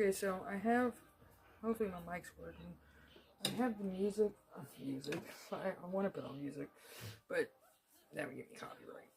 Okay, so I have, hopefully my mic's working. I have the music. I want to put on music, but that would get me copyright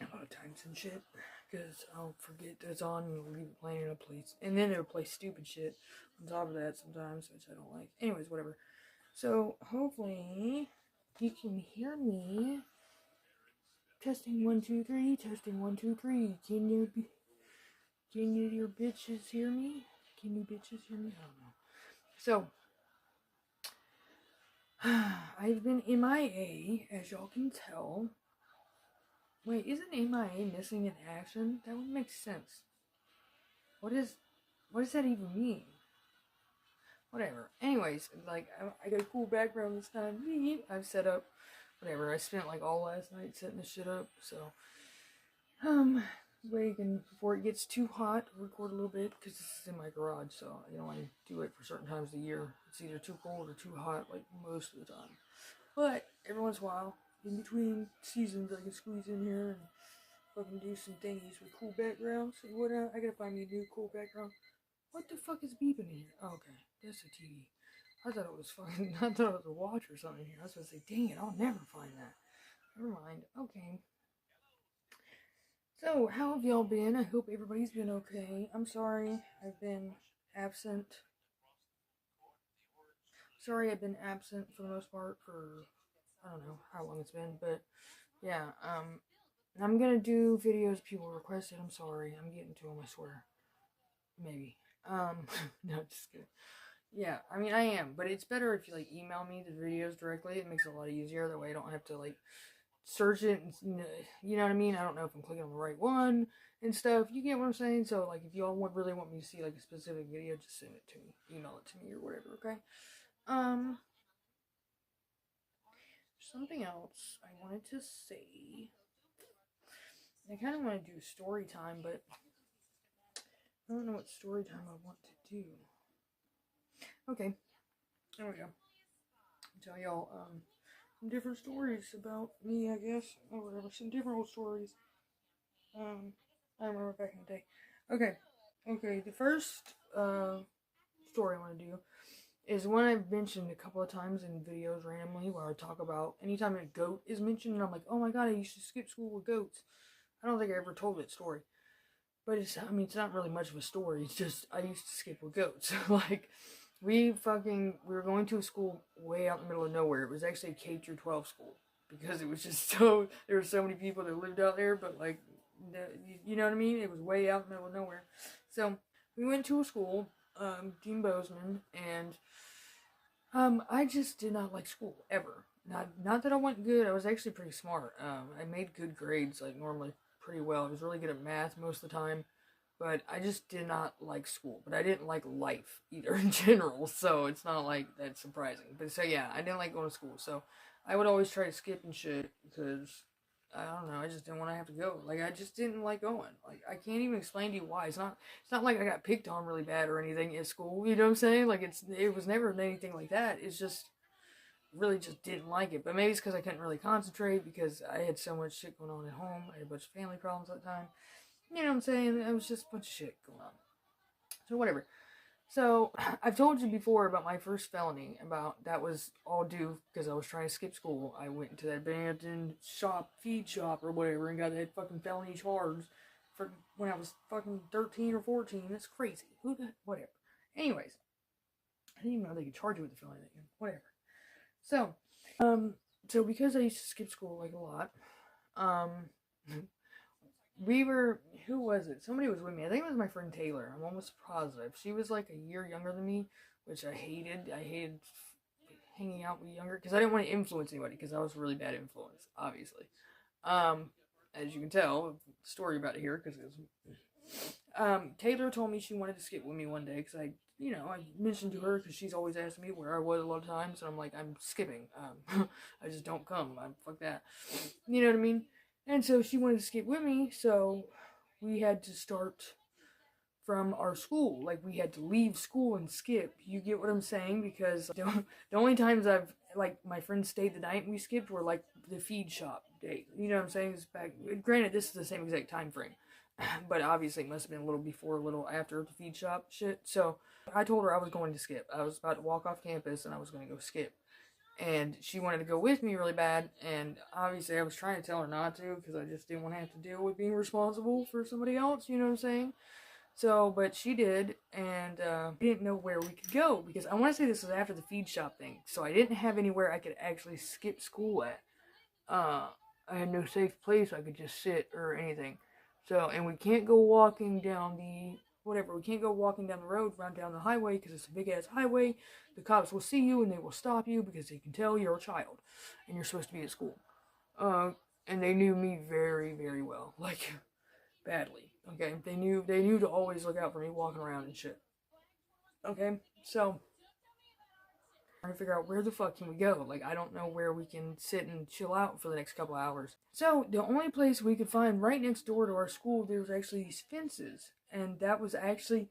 a lot of times and shit. Because I'll forget that it's on and leave it playing in a place. And then it'll play stupid shit on top of that sometimes, which I don't like. Anyways, whatever. So, hopefully, you can hear me. Testing 1 2 3. Testing 1 2 3. Can your bitches hear me? Can you bitches hear me? I don't know. So, I've been MIA, as y'all can tell. Wait, isn't MIA missing in action? That would make sense. What does that even mean? Whatever. Anyways, like, I got a cool background this time. I've set up, whatever. I spent like all last night setting this shit up, so, way you can, before it gets too hot, record a little bit, because this is in my garage, so I don't want to do it for certain times of the year. It's either too cold or too hot, like, most of the time. But, every once in a while, in between seasons, I can squeeze in here and fucking do some thingies with cool backgrounds and whatnot. I gotta find me a new cool background. What the fuck is beeping in here? Oh, okay, that's a TV. I thought it was fucking, I thought it was a watch or something here. I was gonna say, dang it, I'll never find that. Never mind, okay. So, how have y'all been? I hope everybody's been okay. I'm sorry I've been absent. Sorry I've been absent for the most part for, I don't know how long it's been, but yeah, I'm gonna do videos people requested. I'm sorry. I'm getting to them, I swear. Maybe. No, just kidding. Yeah, I mean, I am, but it's better if you, like, email me the videos directly. It makes it a lot easier. That way I don't have to, like, search it, and, you know what I mean? I don't know if I'm clicking on the right one and stuff. You get what I'm saying? So, like, if y'all really want me to see, like, a specific video, just send it to me. Email it to me or whatever, okay? Something else I wanted to say. I kind of want to do story time, but I don't know what story time I want to do. Okay, there we go. I'll tell y'all some different stories about me, I guess, or whatever. Some different old stories. I remember back in the day. Okay. The first story I want to do is one I've mentioned a couple of times in videos randomly, where I talk about anytime a goat is mentioned, and I'm like, oh my god, I used to skip school with goats. I don't think I ever told that story. But it's not really much of a story. It's just, I used to skip with goats. Like, we were going to a school way out in the middle of nowhere. It was actually a K-12 school. Because it was just there were so many people that lived out there, but, like, you know what I mean? It was way out in the middle of nowhere. So, we went to a school, Dean Bozeman, and, I just did not like school, ever. Not that I wasn't good, I was actually pretty smart. I made good grades, like, normally pretty well. I was really good at math most of the time, but I just did not like school. But I didn't like life either in general, so it's not like that's surprising. But so yeah, I didn't like going to school, so I would always try to skip and shit because I don't know, I just didn't want to have to go. Like, I just didn't like going. Like, I can't even explain to you why. It's not like I got picked on really bad or anything at school. You know what I'm saying? Like, it was never anything like that. It's just really just didn't like it. But maybe it's because I couldn't really concentrate because I had so much shit going on at home. I had a bunch of family problems at the time. You know what I'm saying? It was just a bunch of shit going on. So whatever. So I've told you before about my first felony. About that was all due because I was trying to skip school. I went into that abandoned feed shop or whatever, and got that fucking felony charge for when I was fucking 13 or 14. That's crazy. Whatever. Anyways, I didn't even know they could charge you with a felony. Whatever. So, so because I used to skip school, like, a lot, who was it? Somebody was with me. I think it was my friend Taylor. I'm almost positive. She was, like, a year younger than me, which I hated. I hated hanging out with younger, because I didn't want to influence anybody, because I was a really bad influence, obviously. As you can tell, the story about it here, because it was, Taylor told me she wanted to skip with me one day, because I mentioned to her, because she's always asked me where I was a lot of times, and I'm like, I'm skipping, I just don't come, fuck that, you know what I mean, and so she wanted to skip with me, so we had to start from our school, like, we had to leave school and skip, you get what I'm saying, because the only times I've, like, my friends stayed the night and we skipped were, like, the feed shop day, you know what I'm saying, it's back, granted, this is the same exact time frame, but obviously it must have been a little before, a little after the feed shop shit. So I told her I was going to skip. I was about to walk off campus and I was going to go skip. And she wanted to go with me really bad, and obviously I was trying to tell her not to, because I just didn't want to have to deal with being responsible for somebody else, you know what I'm saying? So, but she did, and didn't know where we could go, because I want to say this was after the feed shop thing, so I didn't have anywhere I could actually skip school at. I had no safe place I could just sit or anything. So, and we can't go walking down the whatever. We can't go walking down the road, run down the highway because it's a big ass highway. The cops will see you and they will stop you because they can tell you're a child and you're supposed to be at school. And they knew me very, very well, like badly. Okay, they knew to always look out for me walking around and shit. Okay, so trying to figure out where the fuck can we go. Like, I don't know where we can sit and chill out for the next couple hours. So, the only place we could find right next door to our school, there was actually these fences. And that's actually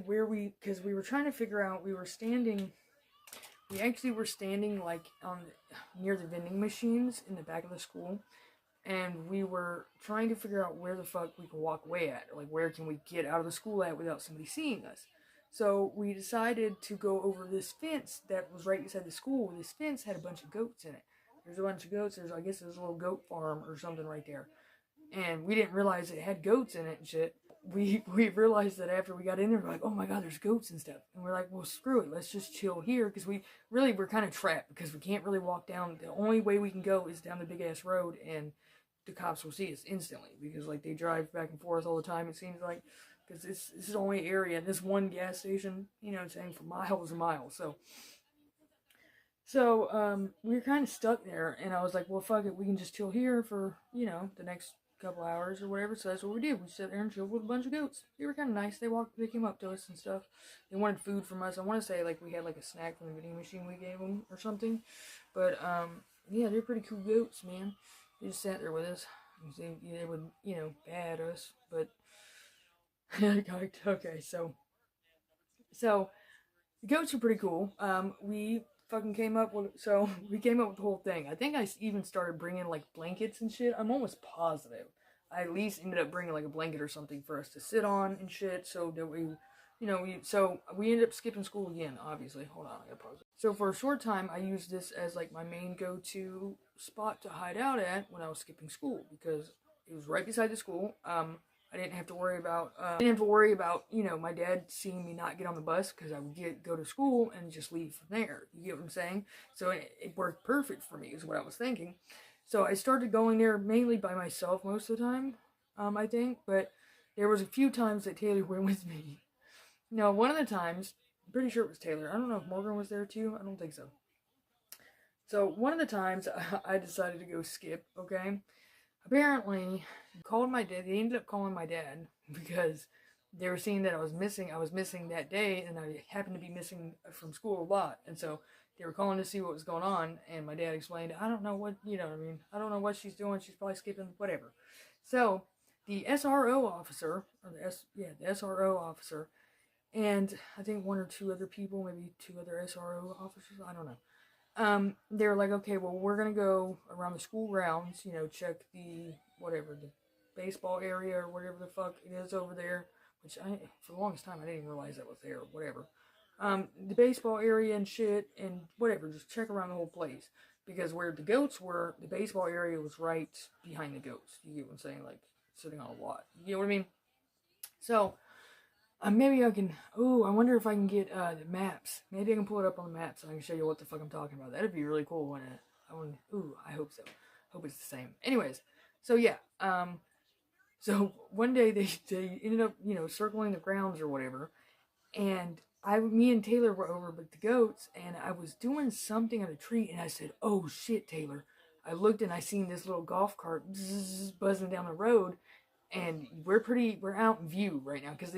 where because we were trying to figure out, we actually were standing, like, near the vending machines in the back of the school. And we were trying to figure out where the fuck we could walk away at. Or, like, where can we get out of the school at without somebody seeing us. So we decided to go over this fence that was right beside the school. This fence had a bunch of goats in it. There's a bunch of goats. I guess there's a little goat farm or something right there. And we didn't realize it had goats in it and shit. We realized that after we got in there, we're like, oh my god, there's goats and stuff. And we're like, well, screw it. Let's just chill here. Because we're kind of trapped. Because we can't really walk down. The only way we can go is down the big ass road. And the cops will see us instantly. Because, like, they drive back and forth all the time, it seems like. Because this is the only area, this one gas station, you know what I'm saying, for miles and miles. So we were kind of stuck there, and I was like, well, fuck it, we can just chill here for, you know, the next couple hours or whatever. So that's what we did. We sat there and chilled with a bunch of goats. They were kind of nice. They came up to us and stuff. They wanted food from us. I want to say, like, we had, like, a snack from the vending machine we gave them or something. But, yeah, they're pretty cool goats, man. They just sat there with us. They would, you know, bat us, but... Okay, so the goats are pretty cool. We came up with the whole thing. I think I even started bringing, like, blankets and shit. I'm almost positive. I at least ended up bringing, like, a blanket or something for us to sit on and shit, so that we, you know, we ended up skipping school again, obviously. Hold on, I gotta pause it. So for a short time, I used this as, like, my main go-to spot to hide out at when I was skipping school, because it was right beside the school. I didn't have to worry about, you know, my dad seeing me not get on the bus, because I would go to school and just leave from there. You get what I'm saying? So it worked perfect for me, is what I was thinking. So I started going there mainly by myself most of the time, I think. But there was a few times that Taylor went with me. No, one of the times, I'm pretty sure it was Taylor. I don't know if Morgan was there too. I don't think so. So one of the times I decided to go skip, okay? Apparently, they ended up calling my dad because they were seeing that I was missing that day, and I happened to be missing from school a lot, and so they were calling to see what was going on, and my dad explained, I don't know what, you know what I mean, I don't know what she's doing, she's probably skipping, whatever. So, the SRO officer, the SRO officer, and I think one or two other people, maybe two other SRO officers, I don't know. They were like, okay, well, we're gonna go around the school grounds, you know, check the baseball area or whatever the fuck it is over there, which for the longest time, I didn't even realize that was there, or whatever. The baseball area and shit, and whatever, just check around the whole place. Because where the goats were, the baseball area was right behind the goats. You get what I'm saying? Like, sitting on a lot. You know what I mean? So, maybe I can, I wonder if I can get, the maps. Maybe I can pull it up on the maps and I can show you what the fuck I'm talking about. That'd be really cool, wouldn't it? I hope so. Hope it's the same. Anyways, so yeah, so one day they ended up, you know, circling the grounds or whatever, and me and Taylor were over with the goats, and I was doing something on a tree, and I said, oh shit, Taylor. I looked and I seen this little golf cart buzzing down the road, and we're out in view right now, because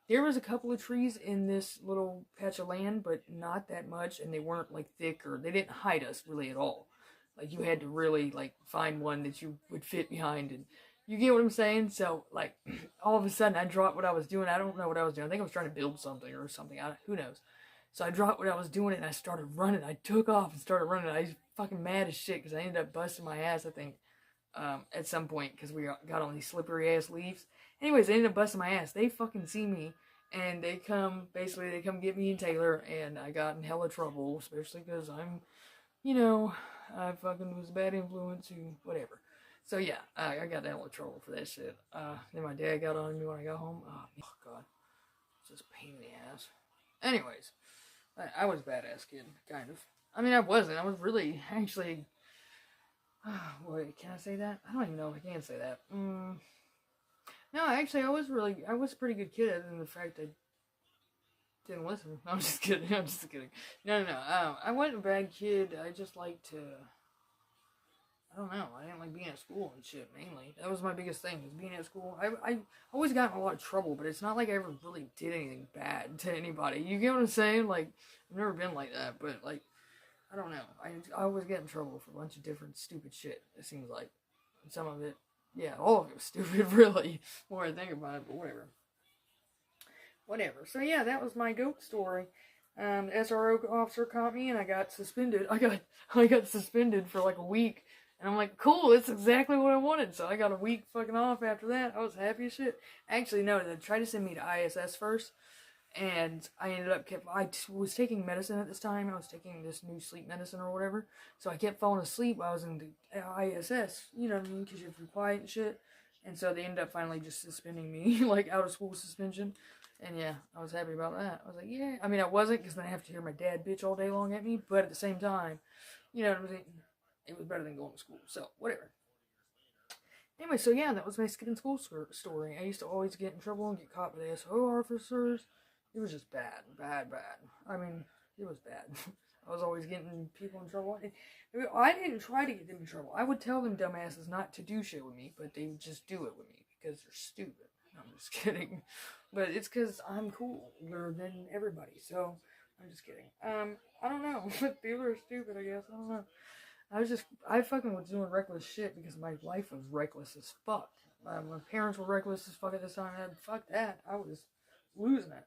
there was a couple of trees in this little patch of land, but not that much, and they weren't, like, thick, or they didn't hide us really at all. Like, you had to really, like, find one that you would fit behind, and you get what I'm saying? So, like, all of a sudden, I dropped what I was doing. I don't know what I was doing. I think I was trying to build something or something. Who knows? So I dropped what I was doing, and I started running. I took off and started running. I was fucking mad as shit, because I ended up busting my ass, I think. at some point because we got on these slippery ass leaves. Anyways, they ended up busting my ass. They fucking see me and they come get me and Taylor, and I got in hella trouble, especially because I fucking was a bad influence and whatever. So yeah, I got in hella trouble for that shit. Then my dad got on me when I got home. Oh god, it's just a pain in the ass. Anyways, I was a badass kid, kind of. I mean, I wasn't. I was really, actually. Wait, can I say that? I don't even know if I can say that. No, actually, I was a pretty good kid, other than the fact I didn't listen. I'm just kidding. I'm just kidding. No. I wasn't a bad kid. I just liked to. I don't know. I didn't like being at school and shit, mainly. That was my biggest thing, was being at school. I always got in a lot of trouble, but it's not like I ever really did anything bad to anybody. You get what I'm saying? Like, I've never been like that, but, like, I don't know. I always get in trouble for a bunch of different stupid shit, it seems like. And some of it, yeah, all of it was stupid, really, the more I think about it, but whatever. Whatever. So, yeah, that was my goat story. The SRO officer caught me, and I got suspended. I got suspended for, like, a week. And I'm like, cool, that's exactly what I wanted. So I got a week fucking off after that. I was happy as shit. Actually, no, they tried to send me to ISS first. And I ended up I was taking medicine at this time. I was taking this new sleep medicine or whatever. So I kept falling asleep while I was in the ISS. You know what I mean? Because you have to be quiet and shit. And so they ended up finally just suspending me, like out of school suspension. And yeah, I was happy about that. I was like, yeah. I mean, I wasn't, because then I have to hear my dad bitch all day long at me. But at the same time, you know what I'm saying? It was better than going to school. So, whatever. Anyway, so yeah, that was my skid in school story. I used to always get in trouble and get caught by the SO officers. It was just bad. I mean, it was bad. I was always getting people in trouble. I didn't try to get them in trouble. I would tell them dumbasses not to do shit with me, but they would just do it with me because they're stupid. I'm just kidding. But it's because I'm cooler than everybody, so I'm just kidding. I don't know. People are stupid, I guess. I don't know. I fucking was doing reckless shit because my life was reckless as fuck. My parents were reckless as fuck at this time, and fuck that. I was losing it.